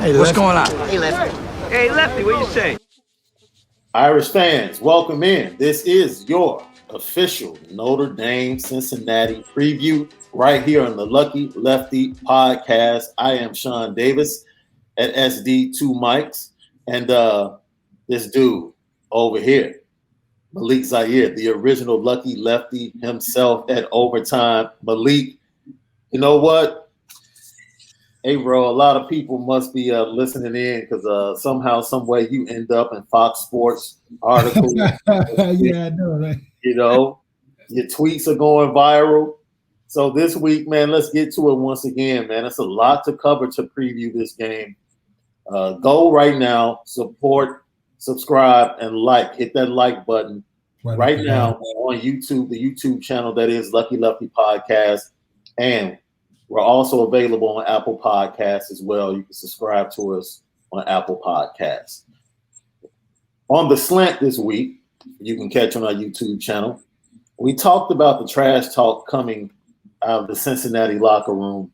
Hey, what's going on? Hey, Lefty. Hey, Lefty, what you say? Irish fans, welcome in. This is your official Notre Dame Cincinnati preview right here on the Lucky Lefty podcast. I am Shaun Davis at SD2 Mics, and this dude over here, Malik Zaire, the original Lucky Lefty himself at overtime. Malik, you know what? Hey, bro, a lot of people must be listening in because somehow, some way you end up in Fox Sports articles. Yeah, I know, right? You know, your tweets are going viral. So this week, man, let's get to it once again, man. It's a lot to cover to preview this game. Go right now, support, subscribe, and like. Hit that like button right now on YouTube, the YouTube channel that is Lucky Lefty Podcast. And we're also available on Apple Podcasts as well. You can subscribe to us on Apple Podcasts. On the slant this week, you can catch on our YouTube channel. We talked about the trash talk coming out of the Cincinnati locker room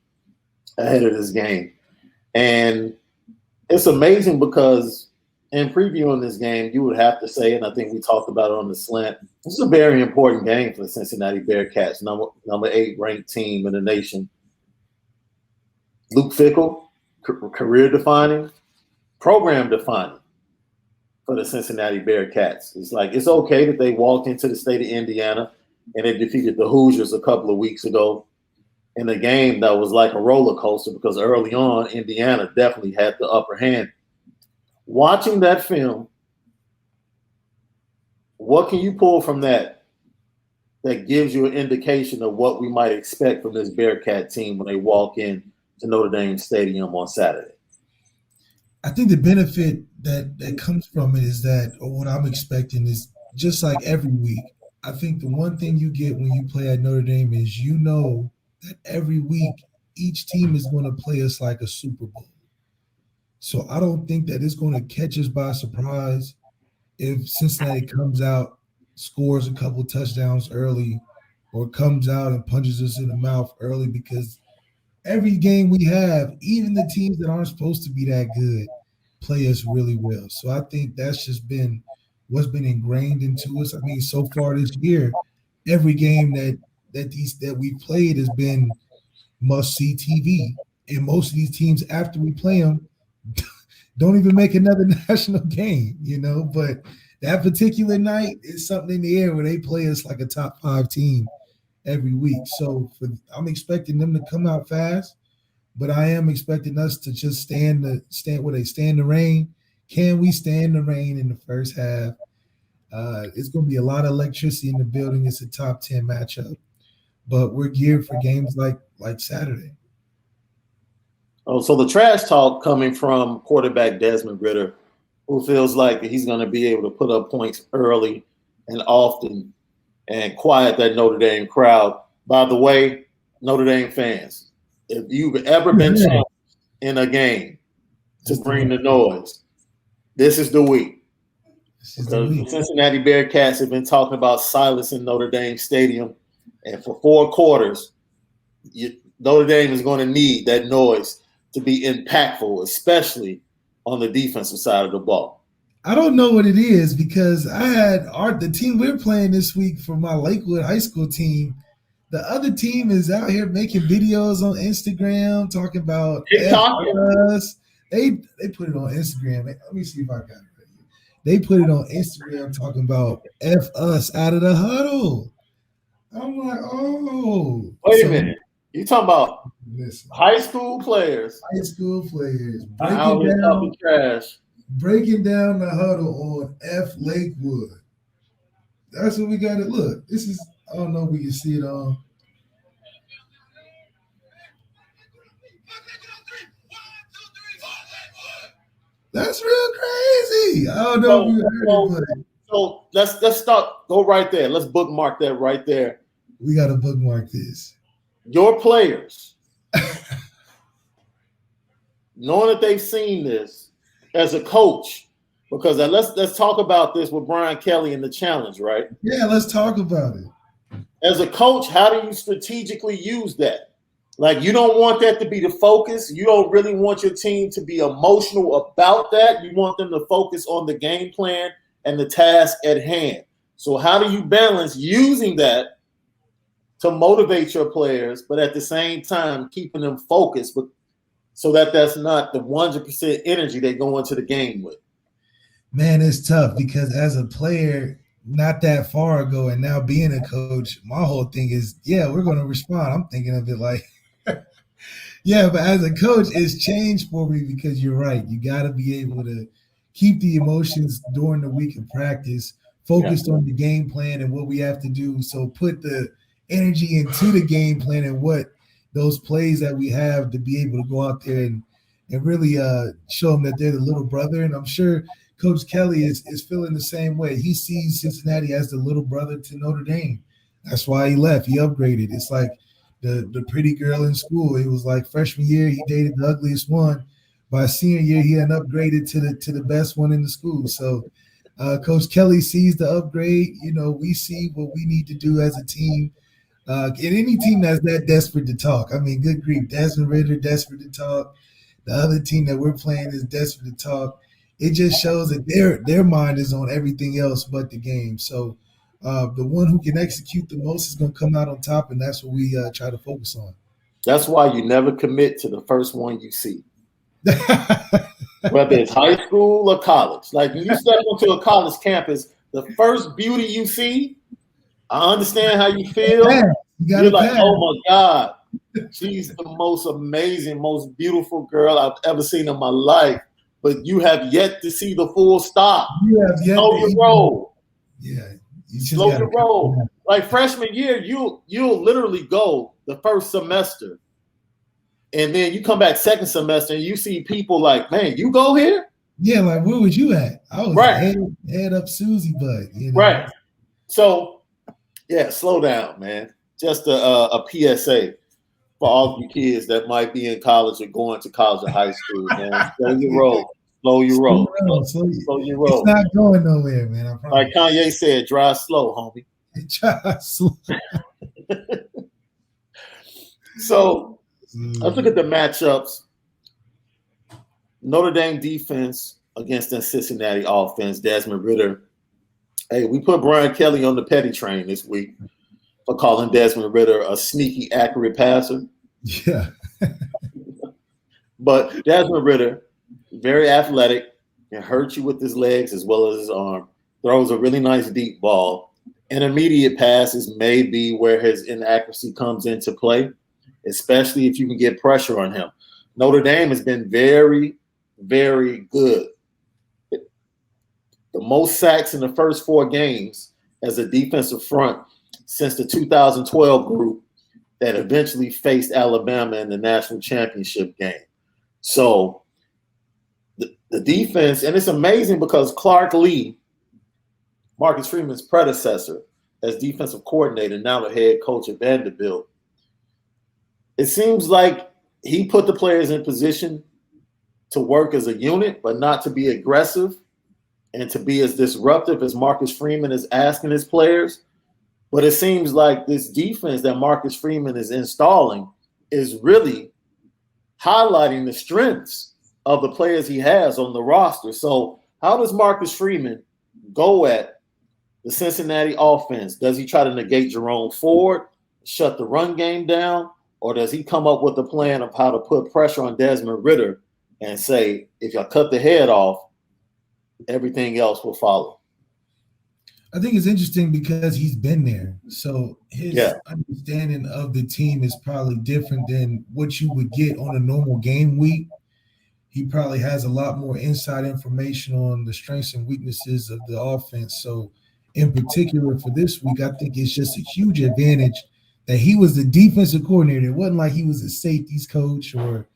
ahead of this game. And it's amazing because in previewing this game, you would have to say, and I think we talked about it on the slant, this is a very important game for the Cincinnati Bearcats, number 8 ranked team in the nation. Luke Fickell, career-defining, program-defining for the Cincinnati Bearcats. It's like it's okay that they walked into the state of Indiana and they defeated the Hoosiers a couple of weeks ago in a game that was like a roller coaster because early on, Indiana definitely had the upper hand. Watching that film, what can you pull from that gives you an indication of what we might expect from this Bearcat team when they walk in to Notre Dame Stadium on Saturday? I think the benefit that comes from it is that, or what I'm expecting is just like every week. I think the one thing you get when you play at Notre Dame is you know that every week each team is going to play us like a Super Bowl. So I don't think that it's going to catch us by surprise if Cincinnati comes out, scores a couple touchdowns early, or comes out and punches us in the mouth early, because every game we have, even the teams that aren't supposed to be that good, play us really well. So I think that's just been what's been ingrained into us. I mean, so far this year, every game that we've played has been must-see TV. And most of these teams, after we play them, don't even make another national game, But that particular night is something in the air where they play us like a top 5 team every week. So I'm expecting them to come out fast, but I am expecting us to just stand the rain. Can we stand the rain in the first half? It's going to be a lot of electricity in the building. It's a top 10 matchup, but we're geared for games like Saturday. Oh, so the trash talk coming from quarterback Desmond Ridder, who feels like he's going to be able to put up points early and often and quiet that Notre Dame crowd. By the way, Notre Dame fans, if you've ever been challenged in a game to bring the noise, this is the week. Because the Cincinnati Bearcats have been talking about silencing Notre Dame Stadium, and for 4 quarters, Notre Dame is going to need that noise to be impactful, especially on the defensive side of the ball. I don't know what it is, because I had the team we're playing this week for my Lakewood high school team. The other team is out here making videos on Instagram talking about us. They put it on Instagram. Let me see if I got it right here. They put it on Instagram talking about F us out of the huddle. I'm like, oh. Wait a minute. You talking about high school players? High school players breaking down the huddle on F Lakewood. That's what we got to look. This is, I don't know if we can see it on. That's real crazy. I don't know if you heard it. So let's start. Go right there. Let's bookmark that right there. We got to bookmark this. Your players, knowing that they've seen this as a coach, because let's talk about this with Brian Kelly and the challenge, right? Yeah, let's talk about it. As a coach, how do you strategically use that? Like, you don't want that to be the focus. You don't really want your team to be emotional about that. You want them to focus on the game plan and the task at hand. So how do you balance using that to motivate your players, but at the same time keeping them focused, but so that that's not the 100% energy they go into the game with? Man, it's tough because as a player not that far ago and now being a coach, my whole thing is, yeah, we're going to respond. I'm thinking of it like, yeah, but as a coach, it's changed for me because you're right. You got to be able to keep the emotions during the week of practice, focused on the game plan and what we have to do. So put the energy into the game plan and what those plays that we have to be able to go out there and really show them that they're the little brother. And I'm sure Coach Kelly is feeling the same way. He sees Cincinnati as the little brother to Notre Dame. That's why he left. He upgraded. It's like the pretty girl in school. It was like freshman year, he dated the ugliest one. By senior year, he had upgraded to the best one in the school. So Coach Kelly sees the upgrade. You know, we see what we need to do as a team. And any team that's that desperate to talk. I mean, good grief, Desmond Ridder desperate to talk. The other team that we're playing is desperate to talk. It just shows that their mind is on everything else but the game. So the one who can execute the most is going to come out on top, and that's what we try to focus on. That's why you never commit to the first one you see, whether it's high school or college. Like, when you step onto a college campus, the first beauty you see, I understand how you feel. You're like, oh my God, she's the most amazing, most beautiful girl I've ever seen in my life. But you have yet to see the full stop. You have yet slow your roll. Yeah. Slow your roll. Like freshman year, you'll literally go the first semester. And then you come back second semester and you see people like, man, you go here? Yeah, like where was you at? I was head up Susie butt. You know? Right. So, yeah, slow down, man. Just a PSA for all you kids that might be in college or going to college or high school, man. Slow your roll. Slow your roll. Slow your roll. It's not going nowhere, man. I promise. Like Kanye said, drive slow, homie. Drive slow. So let's look at the matchups. Notre Dame defense against the Cincinnati offense. Desmond Ridder. Hey, we put Brian Kelly on the petty train this week for calling Desmond Ridder a sneaky, accurate passer. Yeah. But Desmond Ridder, very athletic, can hurt you with his legs as well as his arm. Throws a really nice deep ball. Intermediate passes may be where his inaccuracy comes into play, especially if you can get pressure on him. Notre Dame has been very, very good. The most sacks in the first 4 games as a defensive front since the 2012 group that eventually faced Alabama in the national championship game. So the defense, and it's amazing because Clark Lee, Marcus Freeman's predecessor as defensive coordinator, now the head coach at Vanderbilt, it seems like he put the players in position to work as a unit, but not to be aggressive and to be as disruptive as Marcus Freeman is asking his players. But it seems like this defense that Marcus Freeman is installing is really highlighting the strengths of the players he has on the roster. So how does Marcus Freeman go at the Cincinnati offense? Does he try to negate Jerome Ford, shut the run game down, or does he come up with a plan of how to put pressure on Desmond Ridder and say, if y'all cut the head off, everything else will follow? I think it's interesting because he's been there. So his understanding of the team is probably different than what you would get on a normal game week. He probably has a lot more inside information on the strengths and weaknesses of the offense. So in particular for this week, I think it's just a huge advantage that he was the defensive coordinator. It wasn't like he was a safeties coach or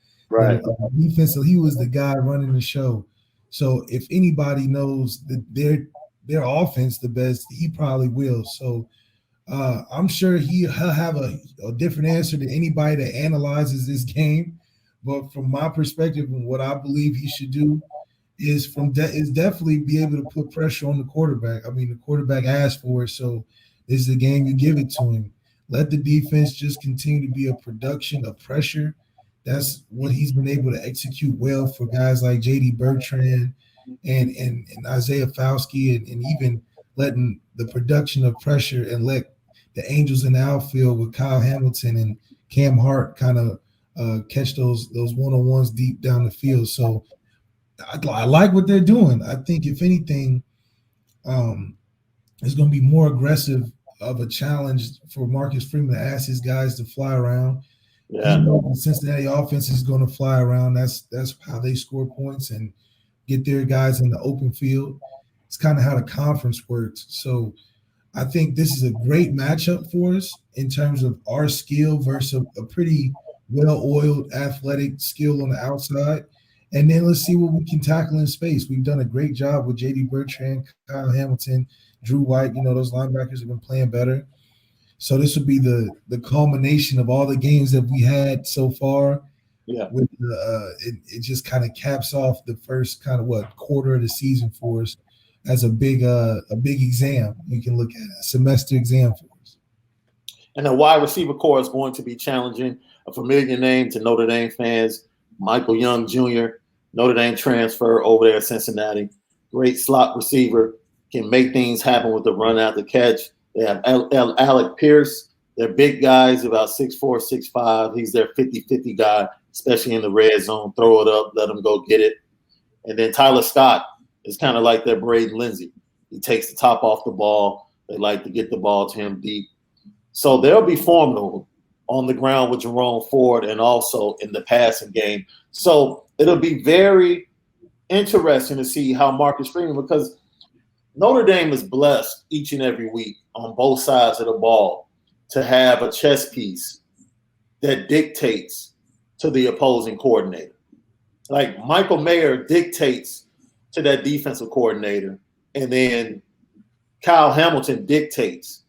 defense. So he was the guy running the show. So if anybody knows that their offense the best, he probably will. So I'm sure he'll have a different answer to anybody that analyzes this game. But from my perspective and what I believe he should do is definitely be able to put pressure on the quarterback. I mean, the quarterback asked for it, so this is the game you give it to him. Let the defense just continue to be a production of pressure. That's what he's been able to execute well for guys like J.D. Bertrand and Isaiah Fowski, and even letting the production of pressure and let the Angels in the outfield with Kyle Hamilton and Cam Hart kind of catch those one-on-ones deep down the field. So I like what they're doing. I think if anything, it's going to be more aggressive of a challenge for Marcus Freeman to ask his guys to fly around. Yeah. You know, the Cincinnati offense is going to fly around. That's how they score points and get their guys in the open field. It's kind of how the conference works. So I think this is a great matchup for us in terms of our skill versus a pretty well-oiled athletic skill on the outside. And then let's see what we can tackle in space. We've done a great job with J.D. Bertrand, Kyle Hamilton, Drew White. You know, those linebackers have been playing better. So this would be the culmination of all the games that we had so far. Yeah. With it just kind of caps off the first kind of quarter of the season for us as a big exam. You can look at it, a semester exam for us. And the wide receiver core is going to be challenging. A familiar name to Notre Dame fans, Michael Young Jr., Notre Dame transfer over there at Cincinnati. Great slot receiver, can make things happen with the run out the catch. They have Alec Pierce. They're big guys, about 6'4", 6'5". He's their 50-50 guy, especially in the red zone. Throw it up, let him go get it. And then Tyler Scott is kind of like their Braden Lindsey. He takes the top off the ball. They like to get the ball to him deep. So they'll be formidable on the ground with Jerome Ford and also in the passing game. So it'll be very interesting to see how Marcus Freeman, because Notre Dame is blessed each and every week on both sides of the ball to have a chess piece that dictates to the opposing coordinator. Like Michael Mayer dictates to that defensive coordinator, and then Kyle Hamilton dictates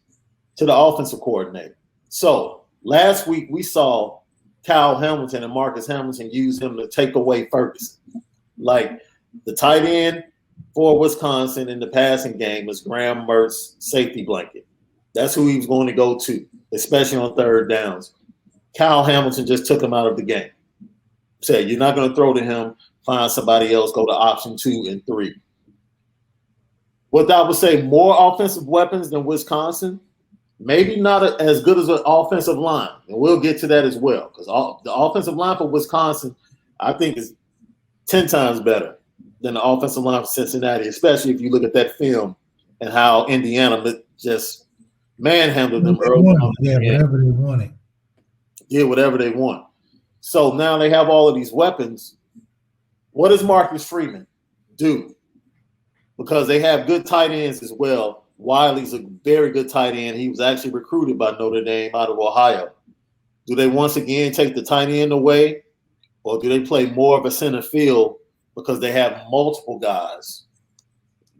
to the offensive coordinator. So last week we saw Kyle Hamilton and Marcus Hamilton use him to take away Ferguson. Like the tight end for Wisconsin in the passing game was Graham Mertz's safety blanket. That's who he was going to go to, especially on third downs. Kyle Hamilton just took him out of the game. Said, you're not going to throw to him, find somebody else, go to option 2 and 3. What I would say, more offensive weapons than Wisconsin, maybe not as good as an offensive line. And we'll get to that as well, because the offensive line for Wisconsin, I think, is 10 times better than the offensive line for Cincinnati, especially if you look at that film and how Indiana just manhandled them early on. Yeah, whatever they wanted. Yeah, whatever they want. So now they have all of these weapons. What does Marcus Freeman do? Because they have good tight ends as well. Wiley's a very good tight end. He was actually recruited by Notre Dame out of Ohio. Do they once again take the tight end away, or do they play more of a center field because they have multiple guys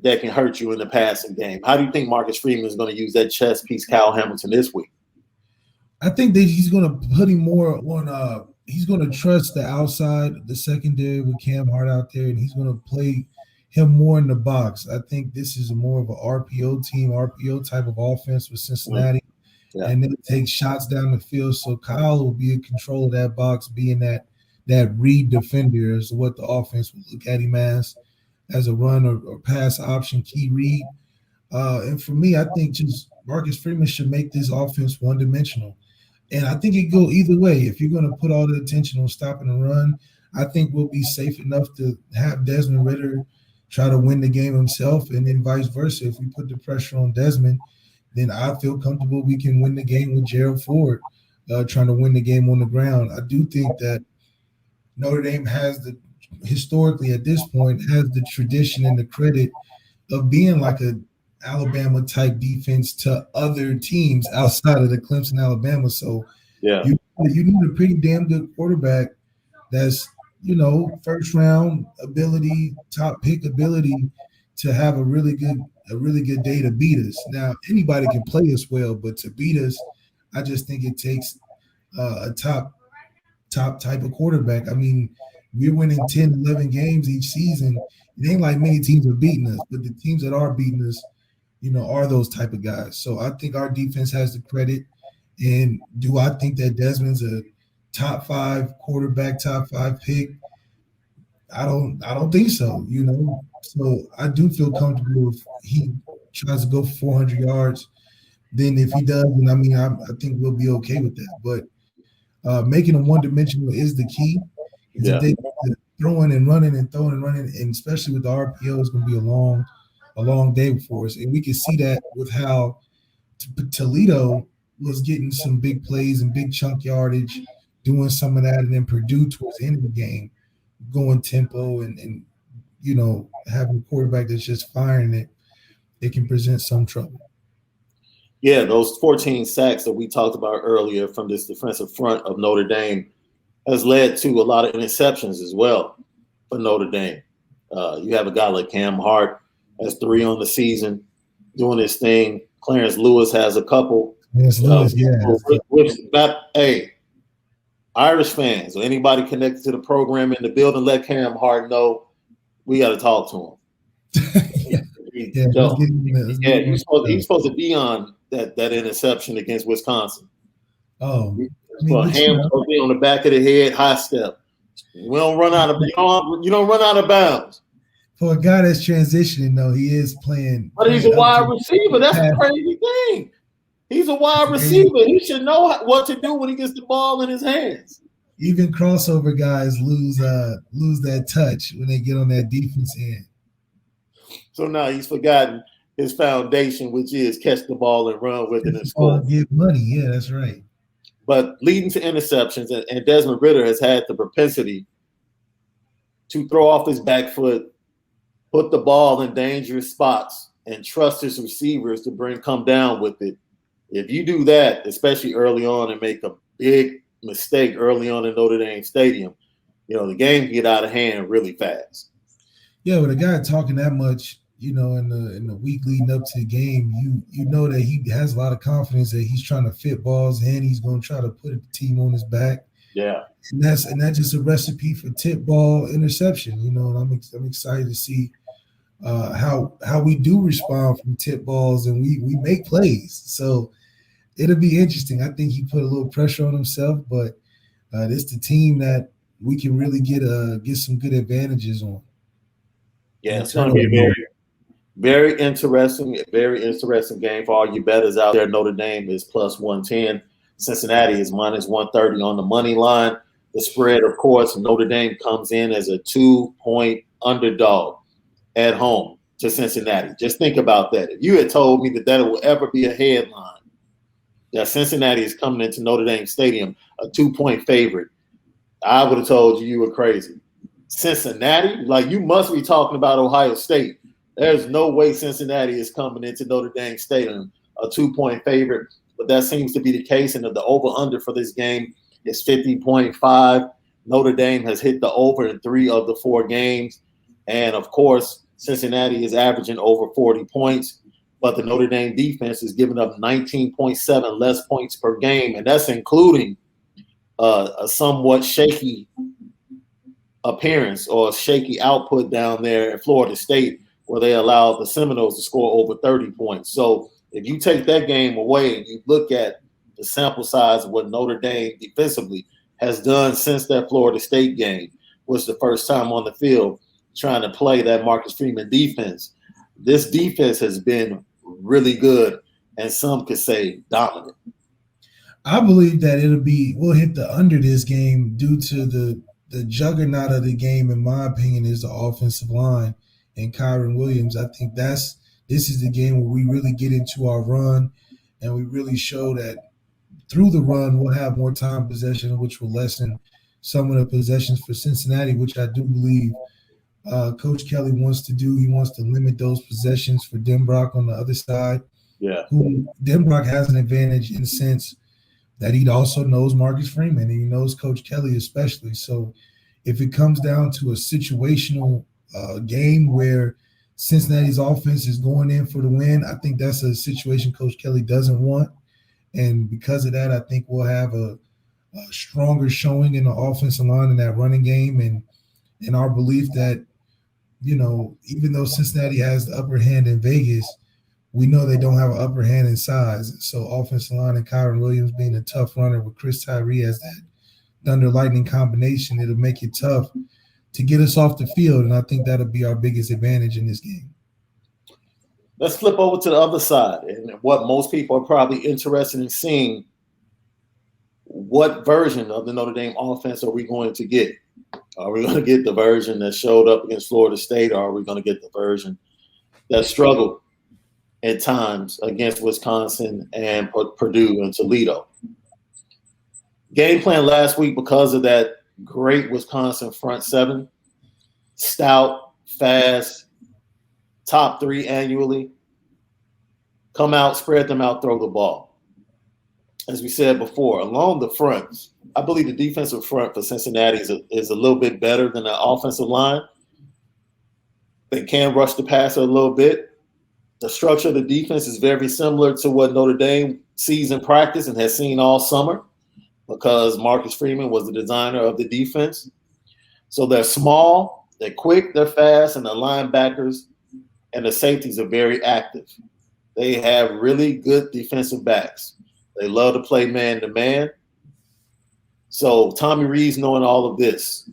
that can hurt you in the passing game? How do you think Marcus Freeman is going to use that chess piece, Kyle Hamilton, this week? I think that he's going to put him more on he's going to trust the outside, the secondary with Cam Hart out there, and he's going to play him more in the box. I think this is more of an RPO team, RPO type of offense with Cincinnati, and then take shots down the field. So Kyle will be in control of that box, being that read defender is what the offense will look at him as a run or pass option key read. And for me, I think just Marcus Freeman should make this offense one-dimensional. And I think it go either way. If you're going to put all the attention on stopping the run, I think we'll be safe enough to have Desmond Ridder try to win the game himself, and then vice versa. If we put the pressure on Desmond, then I feel comfortable we can win the game with Gerald Ford trying to win the game on the ground. I do think that Notre Dame historically at this point, has the tradition and the credit of being like a Alabama type defense to other teams outside of the Clemson, Alabama. So you need a pretty damn good quarterback that's, first round ability, top pick ability to have a really good day to beat us. Now, anybody can play us well, but to beat us, I just think it takes a top type of quarterback. I mean, we're winning 10, 11 games each season. It ain't like many teams are beating us, but the teams that are beating us, are those type of guys. So I think our defense has the credit, And do I think that Desmond's a top 5 quarterback, top 5 pick? I don't think so, So I do feel comfortable if he tries to go for 400 yards. Then if he does, then I think we'll be okay with that. But making them one-dimensional is the key. Is if they throwing and running and throwing and running, and especially with the RPO, it's going to be a long day for us. And we can see that with how Toledo was getting some big plays and big chunk yardage, doing some of that, and then Purdue towards the end of the game, going tempo and having a quarterback that's just firing it can present some trouble. Yeah, those 14 sacks that we talked about earlier from this defensive front of Notre Dame has led to a lot of interceptions as well for Notre Dame. You have a guy like Cam Hart has 3 on the season doing his thing. Clarence Lewis has a couple. Yes, Lewis, Hey, Irish fans or anybody connected to the program in the building, let Cam Hart know we got to talk to him. He's supposed to be on that interception against Wisconsin. Oh, Hands on the back of the head, high step. We don't run out of you don't run out of bounds. For a guy that's transitioning, though, he is playing. But he's a wide receiver. That's the crazy thing. He's a wide receiver. He should know what to do when he gets the ball in his hands. Even crossover guys lose that touch when they get on that defense end. So now he's forgotten his foundation, which is catch the ball and run with it and score. Get money. Yeah, that's right. But leading to interceptions, and Desmond Ridder has had the propensity to throw off his back foot, put the ball in dangerous spots, and trust his receivers to come down with it. If you do that, especially early on, and make a big mistake early on in Notre Dame Stadium, the game can get out of hand really fast. Yeah, with a guy talking that much, in the week leading up to the game, you know that he has a lot of confidence that he's trying to fit balls in. He's going to try to put the team on his back. Yeah, and that's just a recipe for tip ball interception. And I'm excited to see how we do respond from tip balls, and we make plays. So it'll be interesting. I think he put a little pressure on himself, but it's the team that we can really get some good advantages on. Yeah, it's going to be a very interesting game for all you bettors out there. Notre Dame is plus 110. Cincinnati is minus 130 on the money line. The spread, of course, Notre Dame comes in as a 2-point underdog at home to Cincinnati. Just think about that. If you had told me that will ever be a headline, that Cincinnati is coming into Notre Dame Stadium a 2-point favorite, I would have told you were crazy. Cincinnati? Like, you must be talking about Ohio State. There's no way Cincinnati is coming into Notre Dame Stadium a 2-point favorite, but that seems to be the case. And the over-under for this game is 50.5. Notre Dame has hit the over in 3 of the 4 games. And, of course, Cincinnati is averaging over 40 points, but the Notre Dame defense is giving up 19.7 less points per game, and that's including a somewhat shaky appearance or shaky output down there in Florida State, where they allowed the Seminoles to score over 30 points. So if you take that game away and you look at the sample size of what Notre Dame defensively has done since that Florida State game, was the first time on the field trying to play that Marcus Freeman defense, this defense has been really good, and some could say dominant. I believe that we'll hit the under this game due to the juggernaut of the game, in my opinion, is the offensive line and Kyron Williams. I think this is the game where we really get into our run, and we really show that through the run we'll have more time possession, which will lessen some of the possessions for Cincinnati, which I do believe Coach Kelly wants to do. He wants to limit those possessions for Denbrock on the other side. Yeah, who Denbrock has an advantage in the sense that he also knows Marcus Freeman and he knows Coach Kelly especially. So if it comes down to a situational game where Cincinnati's offense is going in for the win, I think that's a situation Coach Kelly doesn't want. And because of that, I think we'll have a stronger showing in the offensive line in that running game, and our belief that, even though Cincinnati has the upper hand in Vegas, we know they don't have an upper hand in size. So offensive line and Kyron Williams being a tough runner with Chris Tyree as that thunder lightning combination, it'll make it tough to get us off the field. And I think that'll be our biggest advantage in this game. Let's flip over to the other side. And what most people are probably interested in seeing, what version of the Notre Dame offense are we going to get? Are we going to get the version that showed up against Florida State, or are we going to get the version that struggled at times against Wisconsin and Purdue and Toledo? Game plan last week, because of that great Wisconsin front seven, stout, fast, top 3 annually, come out, spread them out, throw the ball. As we said before, along the fronts, I believe the defensive front for Cincinnati is a little bit better than the offensive line. They can rush the passer a little bit. The structure of the defense is very similar to what Notre Dame sees in practice and has seen all summer, because Marcus Freeman was the designer of the defense. So they're small, they're quick, they're fast, and the linebackers and the safeties are very active. They have really good defensive backs. They love to play man-to-man. So Tommy Reed's knowing all of this.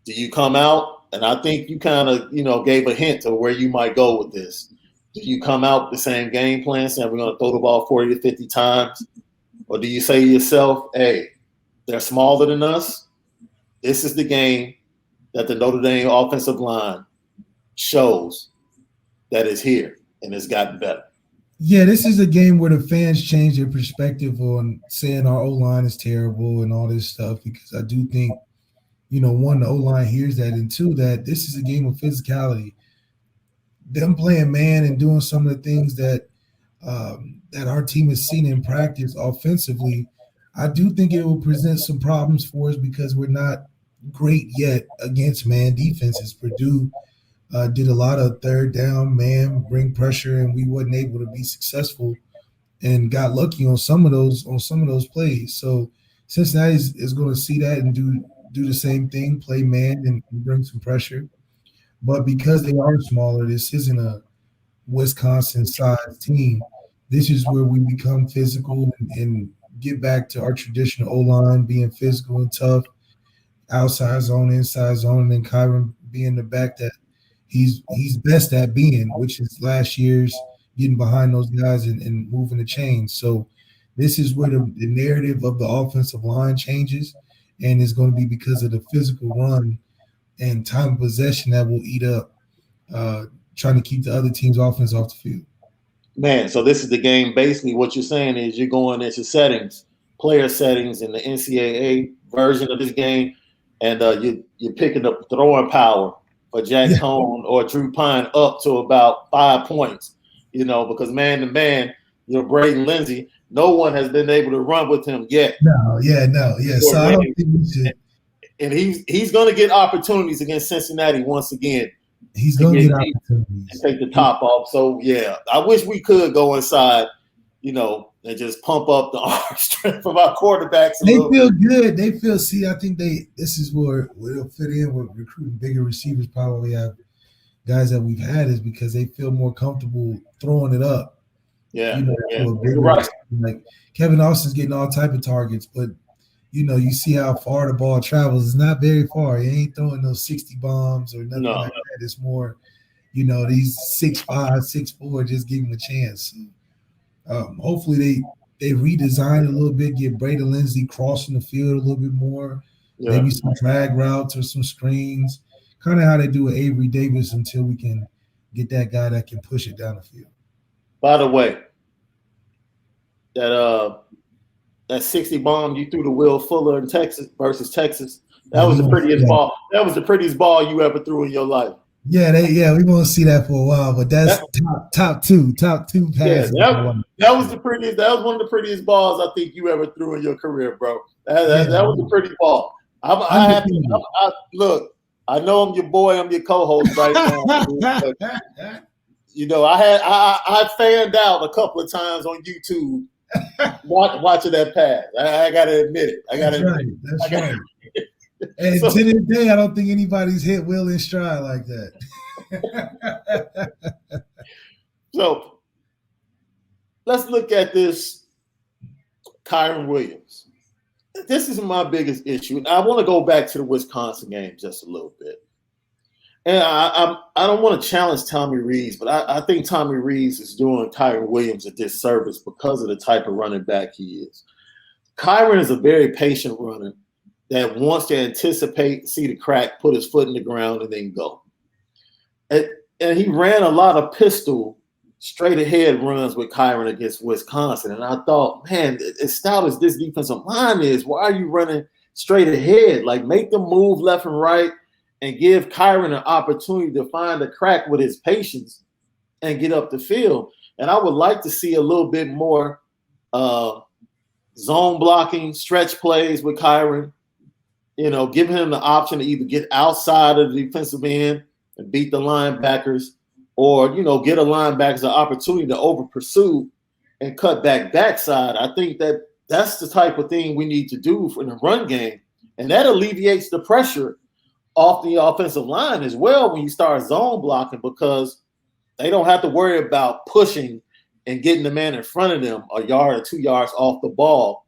Do you come out? And I think you kind of, gave a hint of where you might go with this. Do you come out with the same game plan, saying we're going to throw the ball 40 to 50 times? Or do you say to yourself, hey, they're smaller than us. This is the game that the Notre Dame offensive line shows that is here and it's gotten better. Yeah, this is a game where the fans change their perspective on saying our O-line is terrible and all this stuff, because I do think, one, the O-line hears that, and two, that this is a game of physicality. Them playing man and doing some of the things that our team has seen in practice offensively, I do think it will present some problems for us because we're not great yet against man defenses. Purdue did a lot of third down man, bring pressure, and we wasn't able to be successful and got lucky on some of those plays. So Cincinnati is going to see that and do the same thing, play man and bring some pressure. But because they are smaller, this isn't a Wisconsin-sized team. This is where we become physical and get back to our traditional O-line, being physical and tough, outside zone, inside zone, and then Kyron being the back that he's best at being, which is last year's getting behind those guys and moving the chains. So this is where the narrative of the offensive line changes, and it's going to be because of the physical run and time of possession that will eat up trying to keep the other team's offense off the field. Man, so this is the game. Basically, what you're saying is you're going into settings, player settings in the NCAA version of this game, and you're picking up throwing power for Jack Cohn or Drew Pine up to about 5 points, because man-to-man, Braden Lindsey, no one has been able to run with him yet. No. So I don't think we should. And he's going to get opportunities against Cincinnati once again. He's going to get opportunities. And take the top off. So, yeah, I wish we could go inside, and just pump up the arm strength of our quarterbacks. They feel good. They feel, I think this is where it'll fit in with recruiting bigger receivers. Probably have guys that we've had, is because they feel more comfortable throwing it up. Yeah. You're right. Like Kevin Austin's getting all type of targets, but you see how far the ball travels. It's not very far. He ain't throwing those 60 bombs or nothing like that. It's more, these 6'5", 6'4", just give him a chance. So, hopefully they redesign a little bit, get Braden Lindsey crossing the field a little bit more, maybe some drag routes or some screens, kind of how they do with Avery Davis, until we can get that guy that can push it down the field. By the way, that 60 bomb you threw to Will Fuller in Texas versus Texas, that was the prettiest ball. That was the prettiest ball you ever threw in your life. Yeah, we won't see that for a while, but that's top two passes. Yeah, that was the prettiest. That was one of the prettiest balls I think you ever threw in your career, bro. That was a pretty ball. Look, I know I'm your boy. I'm your co-host right now. I fanned out a couple of times on YouTube watching that pass. I got to admit it. That's right. And to this day, I don't think anybody's hit Will in stride like that. So let's look at this Kyron Williams. This is my biggest issue. And I want to go back to the Wisconsin game just a little bit. And I don't want to challenge Tommy Rees, but I think Tommy Rees is doing Kyron Williams a disservice because of the type of running back he is. Kyron is a very patient runner that wants to anticipate, see the crack, put his foot in the ground, and then go. And he ran a lot of pistol, straight ahead runs with Kyron against Wisconsin. And I thought, man, as stout as this defensive line is, why are you running straight ahead? Like, make them move left and right and give Kyron an opportunity to find a crack with his patience and get up the field. And I would like to see a little bit more zone blocking, stretch plays with Kyron, giving him the option to either get outside of the defensive end and beat the linebackers, or, get a linebacker an opportunity to over pursue and cut backside. I think that's the type of thing we need to do in the run game. And that alleviates the pressure off the offensive line as well when you start zone blocking, because they don't have to worry about pushing and getting the man in front of them a yard or 2 yards off the ball.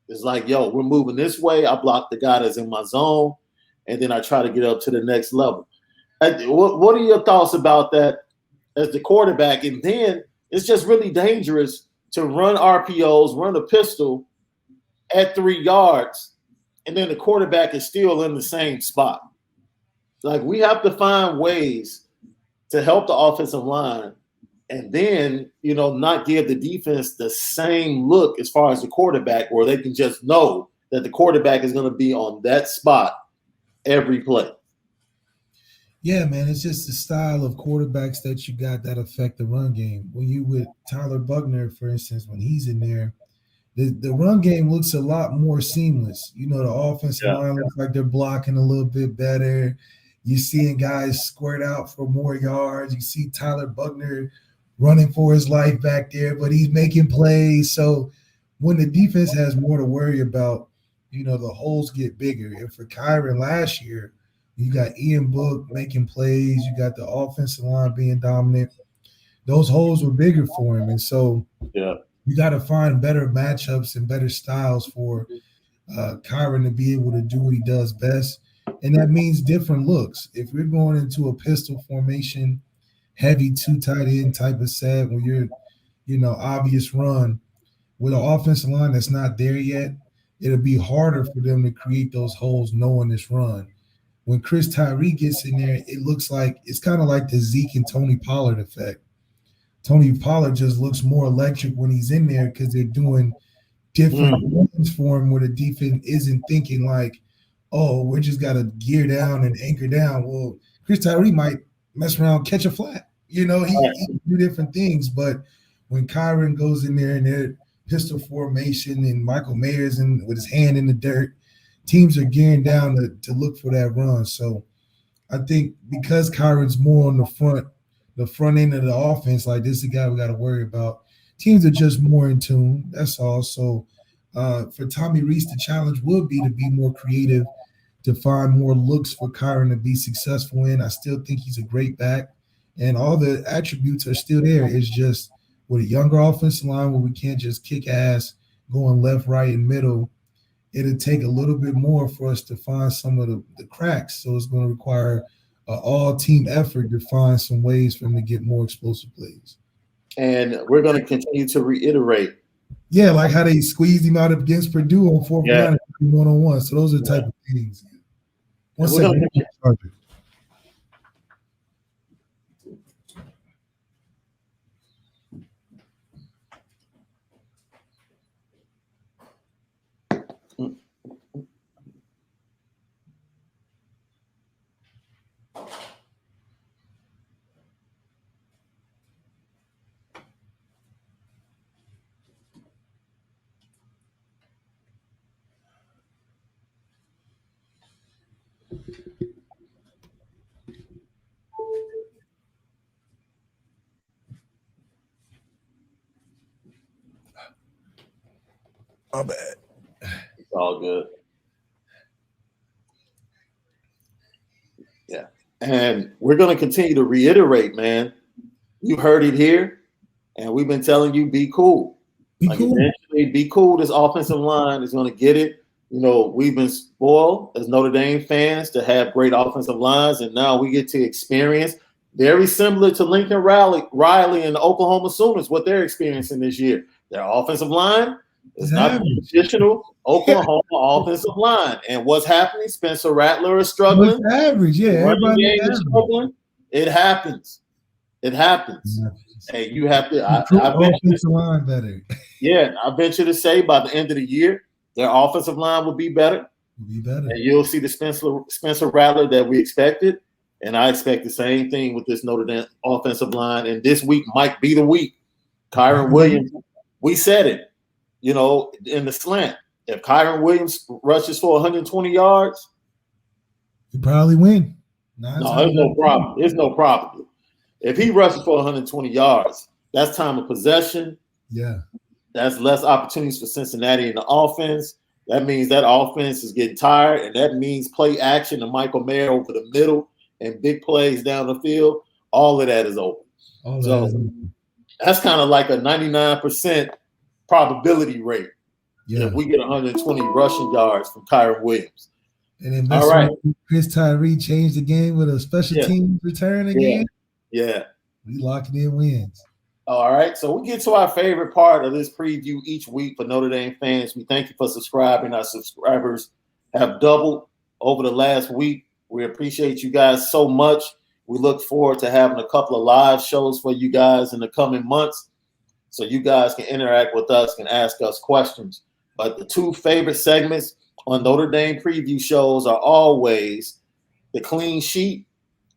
It's like, yo, we're moving this way. I block the guy that's in my zone, and then I try to get up to the next level. What are your thoughts about that as the quarterback? And then it's just really dangerous to run RPOs, run a pistol at 3 yards, and then the quarterback is still in the same spot. Like, we have to find ways to help the offensive line and then, not give the defense the same look as far as the quarterback, where they can just know that the quarterback is going to be on that spot every play. Yeah, man, it's just the style of quarterbacks that you got that affect the run game. When you with Tyler Buckner, for instance, when he's in there, the run game looks a lot more seamless. The offensive line looks like they're blocking a little bit better. You're seeing guys squirt out for more yards. You see Tyler Buckner running for his life back there, but he's making plays. So when the defense has more to worry about, the holes get bigger. And for Kyron last year, you got Ian Book making plays. You got the offensive line being dominant. Those holes were bigger for him. And so you got to find better matchups and better styles for Kyron to be able to do what he does best. And that means different looks. If you're going into a pistol formation, heavy 2 tight end type of set, where you're, obvious run, with an offensive line that's not there yet, it'll be harder for them to create those holes knowing this run. When Chris Tyree gets in there, it looks like it's kind of like the Zeke and Tony Pollard effect. Tony Pollard just looks more electric when he's in there because they're doing different runs for him, where the defense isn't thinking like, oh, we just got to gear down and anchor down. Well, Chris Tyree might mess around, catch a flat. He do different things. But when Kyron goes in there and they're pistol formation and Michael Mayer's in with his hand in the dirt, teams are gearing down to look for that run. So I think because Kyron's more on the front end of the offense, like, this is the guy we got to worry about. Teams are just more in tune. That's all. So for Tommy Rees, the challenge will be to be more creative, to find more looks for Kyron to be successful in. I still think he's a great back, and all the attributes are still there. It's just with a younger offensive line where we can't just kick ass going left, right, and middle, it'll take a little bit more for us to find some of the cracks. So it's going to require an all-team effort to find some ways for him to get more explosive plays. And we're going to continue to reiterate. Yeah, like how they squeezed him out against Purdue on 4th down and 1-on-1. So those are the type of things. One second. My bad. It's all good. And we're going to continue to reiterate, man. You heard it here. And we've been telling you, be cool. Eventually, be cool. This offensive line is going to get it. You know, we've been spoiled as Notre Dame fans to have great offensive lines, and now we get to experience very similar to Lincoln Riley and the Oklahoma Sooners, what they're experiencing this year. Their offensive line is not the traditional Oklahoma offensive line. And what's happening? Spencer Rattler is struggling. It's average, yeah. Everybody is struggling. It happens. It happens. Hey, you have to. I line better. Yeah, I venture to say by the end of the year, their offensive line will be better. And you'll see the Spencer Rattler that we expected. And I expect the same thing with this Notre Dame offensive line. And this week might be the week. Kyron Williams, we said it, you know, in the slant. If Kyron Williams rushes for 120 yards, he probably win. No, there's no problem. There's no problem. If he rushes for 120 yards, that's time of possession. Yeah. That's less opportunities for Cincinnati in the offense. That means that offense is getting tired, and that means play action to Michael Mayer over the middle and big plays down the field. All of that is open. That's kind of like a 99% probability rate. Yeah. If we get 120 rushing yards from Kyron Williams. And then Chris Tyree changed the game with a special team return again. Yeah. We locking in wins. All right. So we get to our favorite part of this preview each week for Notre Dame fans. We thank you for subscribing. Our subscribers have doubled over the last week. We appreciate you guys so much. We look forward to having a couple of live shows for you guys in the coming months so you guys can interact with us and ask us questions. But the two favorite segments on Notre Dame preview shows are always the clean sheet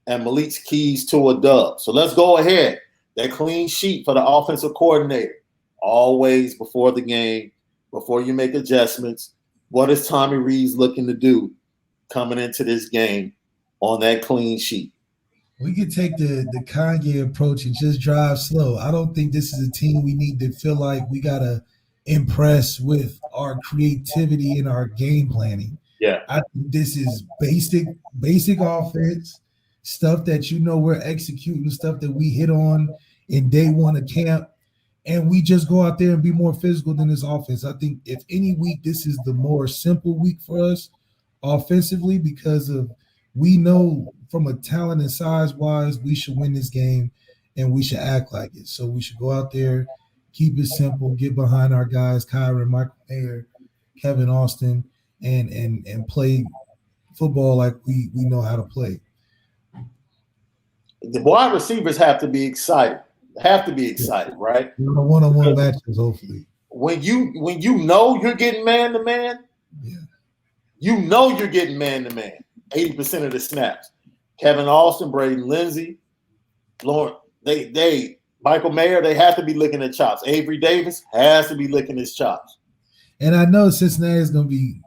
and Malik's keys to a dub. So let's go ahead. That clean sheet for the offensive coordinator. Always before the game, before you make adjustments, what is Tommy Rees looking to do coming into this game on that clean sheet? We could take the Kanye approach and just drive slow. I don't think this is a team we need to feel like we got to impress with our creativity and our game planning. Yeah. I think this is basic offense, stuff that you know we're executing, stuff that we hit on in day one of camp, and we just go out there and be more physical than this offense. I think if any week, this is the more simple week for us offensively because of we know from a talent and size-wise, we should win this game and we should act like it. So we should go out there, keep it simple, get behind our guys, Kyron, Michael Mayer, Kevin Austin, and play football like we know how to play. The wide receivers have to be excited. Right? One-on-one matches, hopefully. When you know you're getting man-to-man, you know you're getting man-to-man 80% of the snaps. Kevin Austin, Braden Lindsey, Lauren, Michael Mayer, they have to be licking their chops. Avery Davis has to be licking his chops. And I know Cincinnati is going to be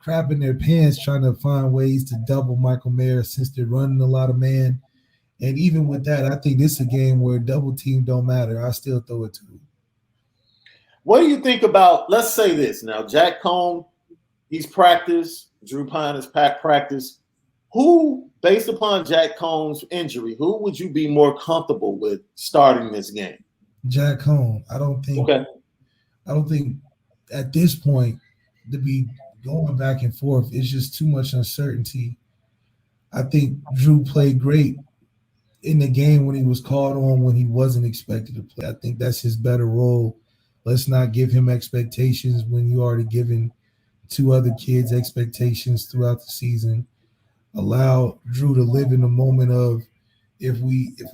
crapping their pants trying to find ways to double Michael Mayer since they're running a lot of man. And even with that, I think this is a game where double team don't matter. I still throw it to him. What do you think about, let's say this now, Jack Cohn, he's practiced, Drew Pine has practiced. Who, based upon Jack Cohn's injury, who would you be more comfortable with starting this game? Jack Cohn. I don't think at this point to be going back and forth, it's just too much uncertainty. I think Drew played great in the game when he was called on when he wasn't expected to play. I think that's his better role. Let's not give him expectations when you already given two other kids expectations throughout the season. Allow Drew to live in the moment of if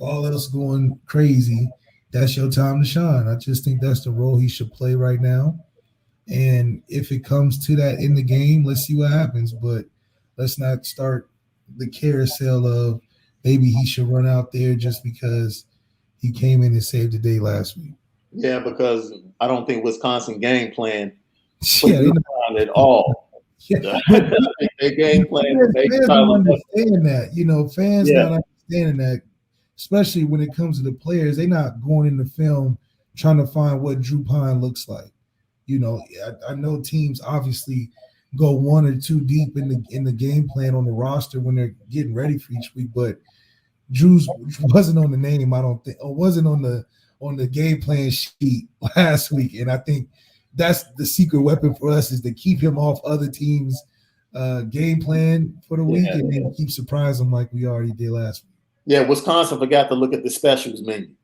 all else going crazy, that's your time to shine. I just think that's the role he should play right now. And if it comes to that in the game, let's see what happens. But let's not start the carousel of maybe he should run out there just because he came in and saved the day last week. Yeah, because I don't think Wisconsin game plan at all. Yeah. Their game plan. Fans don't understand that. Fans not understanding that, especially when it comes to the players. They're not going in the film trying to find what Drew Pine looks like. I know teams obviously go one or two deep in the game plan on the roster when they're getting ready for each week, but Drew's wasn't on the name, I don't think, or wasn't on on the game plan sheet last week, and I think that's the secret weapon for us is to keep him off other teams' game plan for the week, and then keep surprising them like we already did last week. Yeah, Wisconsin forgot to look at the specials menu.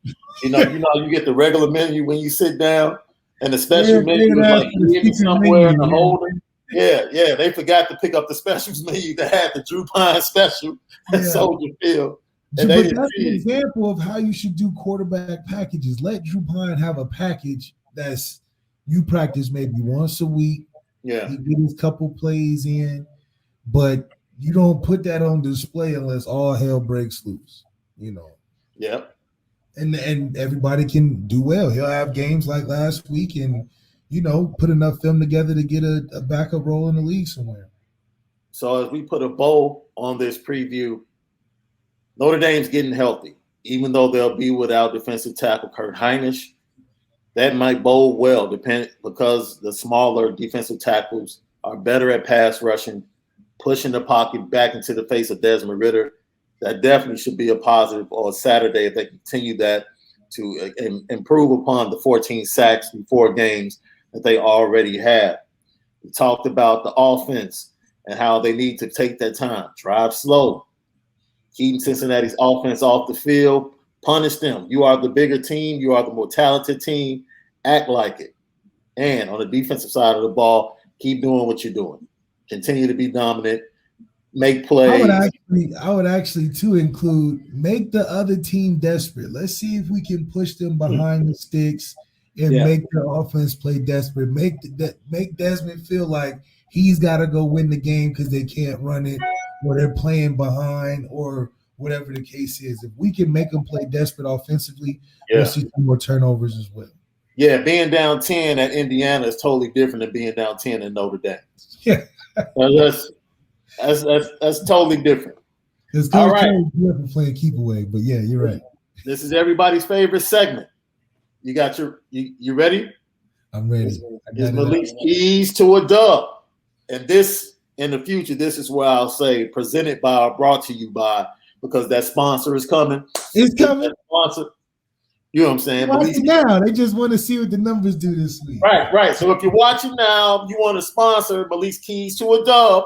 You get the regular menu when you sit down, and the special menu is like hidden somewhere in the holder. Yeah, they forgot to pick up the specials menu that had the Drew Pine special at Soldier Field. But that's an example of how you should do quarterback packages. Let Drew Pine have a package that's you practice maybe once a week. Yeah, he get his couple plays in, but you don't put that on display unless all hell breaks loose. Yep. And everybody can do well. He'll have games like last week, and put enough film together to get a backup role in the league somewhere. So as we put a bow on this preview, Notre Dame's getting healthy, even though they'll be without defensive tackle Kurt Hinish. That might bode well, because the smaller defensive tackles are better at pass rushing, pushing the pocket back into the face of Desmond Ridder. That definitely should be a positive on Saturday if they continue that to improve upon the 14 sacks in 4 games that they already have. We talked about the offense and how they need to take their time, drive slow, keep Cincinnati's offense off the field, punish them. You are the bigger team. You are the more talented team. Act like it. And on the defensive side of the ball, keep doing what you're doing. Continue to be dominant. Make plays. I would actually too include make the other team desperate. Let's see if we can push them behind the sticks and make their offense play desperate. Make Desmond feel like he's got to go win the game because they can't run it, or they're playing behind, or whatever the case is. If we can make them play desperate offensively, we'll see some more turnovers as well. Yeah, being down 10 at Indiana is totally different than being down 10 at Notre Dame. Yeah. That's totally different. All right. Playing keep away, but yeah, you're right. This is everybody's favorite segment. You got you ready? I'm ready. It's Malik's keys to a dub. And this, in the future, this is where I'll say presented by or brought to you by, because that sponsor is coming. It's coming. Sponsor. You know what I'm saying? Watch it now. They just want to see what the numbers do this week. Right. So if you're watching now, you want to sponsor Malik's Keys to a Dub,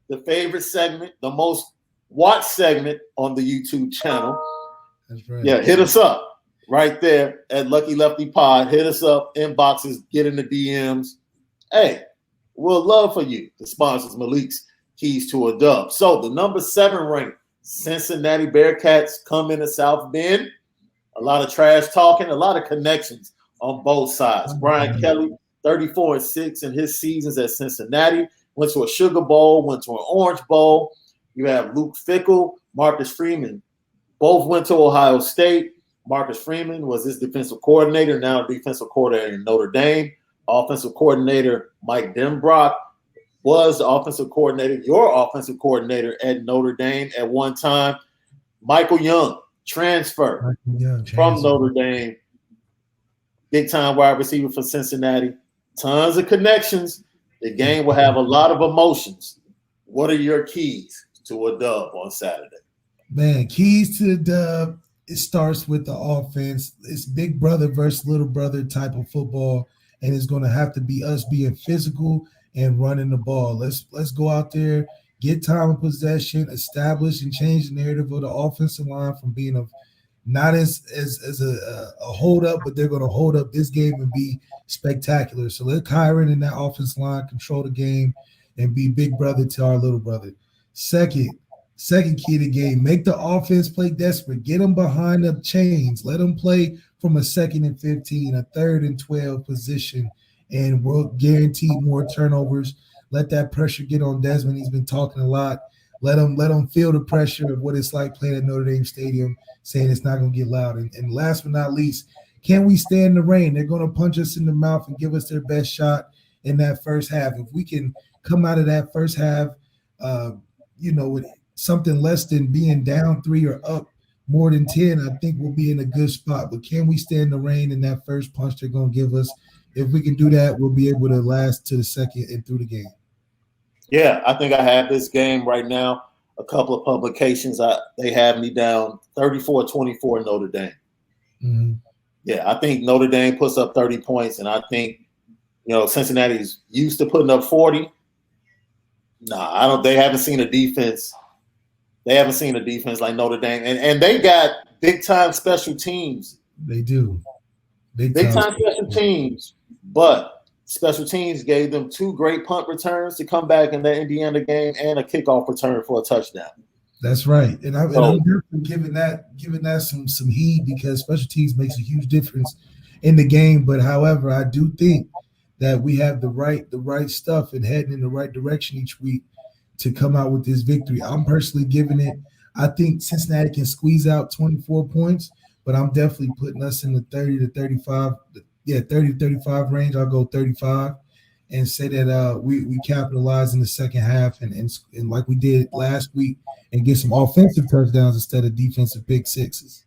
the favorite segment, the most watched segment on the YouTube channel. That's right. Yeah, hit us up right there at Lucky Lefty Pod. Hit us up, inboxes, get in the DMs. Hey, we'll love for you to sponsor Malik's Keys to a Dub. So the number 7 ranked Cincinnati Bearcats come into South Bend. A lot of trash talking, a lot of connections on both sides. Brian Kelly, 34-6 in his seasons at Cincinnati, went to a Sugar Bowl, went to an Orange Bowl. You have Luke Fickell, Marcus Freeman, both went to Ohio State. Marcus Freeman was his defensive coordinator, now defensive coordinator in Notre Dame. Offensive coordinator Mike Denbrock was the offensive coordinator, your offensive coordinator at Notre Dame at one time. Michael Young, transfer from Notre Dame, big-time wide receiver for Cincinnati. Tons of connections. The game will have a lot of emotions. What are your keys to a dub on Saturday? Man, keys to the dub, it starts with the offense. It's big brother versus little brother type of football, and it's going to have to be us being physical and running the ball. Let's go out there, get time of possession, establish and change the narrative of the offensive line from being not as a hold up, but they're going to hold up this game and be spectacular. So let Kyron and that offensive line control the game and be big brother to our little brother. Second key to the game, make the offense play desperate. Get them behind the chains. Let them play from a 2nd and 15, a 3rd and 12 position, and we'll guarantee more turnovers. Let that pressure get on Desmond. He's been talking a lot. Let him feel the pressure of what it's like playing at Notre Dame Stadium, saying it's not going to get loud. And last but not least, can we stand the rain? They're going to punch us in the mouth and give us their best shot in that first half. If we can come out of that first half, with something less than being down 3 or up more than 10, I think we'll be in a good spot. But can we stand the rain in that first punch they're going to give us? If we can do that, we'll be able to last to the second and through the game. Yeah, I think I have this game right now. A couple of publications, they have me down 34-24 Notre Dame. Mm-hmm. Yeah, I think Notre Dame puts up 30 points, and I think, Cincinnati's used to putting up 40. Nah, I don't. They haven't seen a defense. They haven't seen a defense like Notre Dame, and they got big time special teams. They do. Big time special teams, but special teams gave them 2 great punt returns to come back in the Indiana game and a kickoff return for a touchdown. That's right, and I'm definitely giving that some heed because special teams makes a huge difference in the game. But however, I do think that we have the right stuff and heading in the right direction each week to come out with this victory. I'm personally giving it. I think Cincinnati can squeeze out 24 points, but I'm definitely putting us in the 30 to 35. Yeah, 30 to 35 range. I'll go 35 and say that we capitalize in the second half and like we did last week and get some offensive touchdowns instead of defensive pick sixes.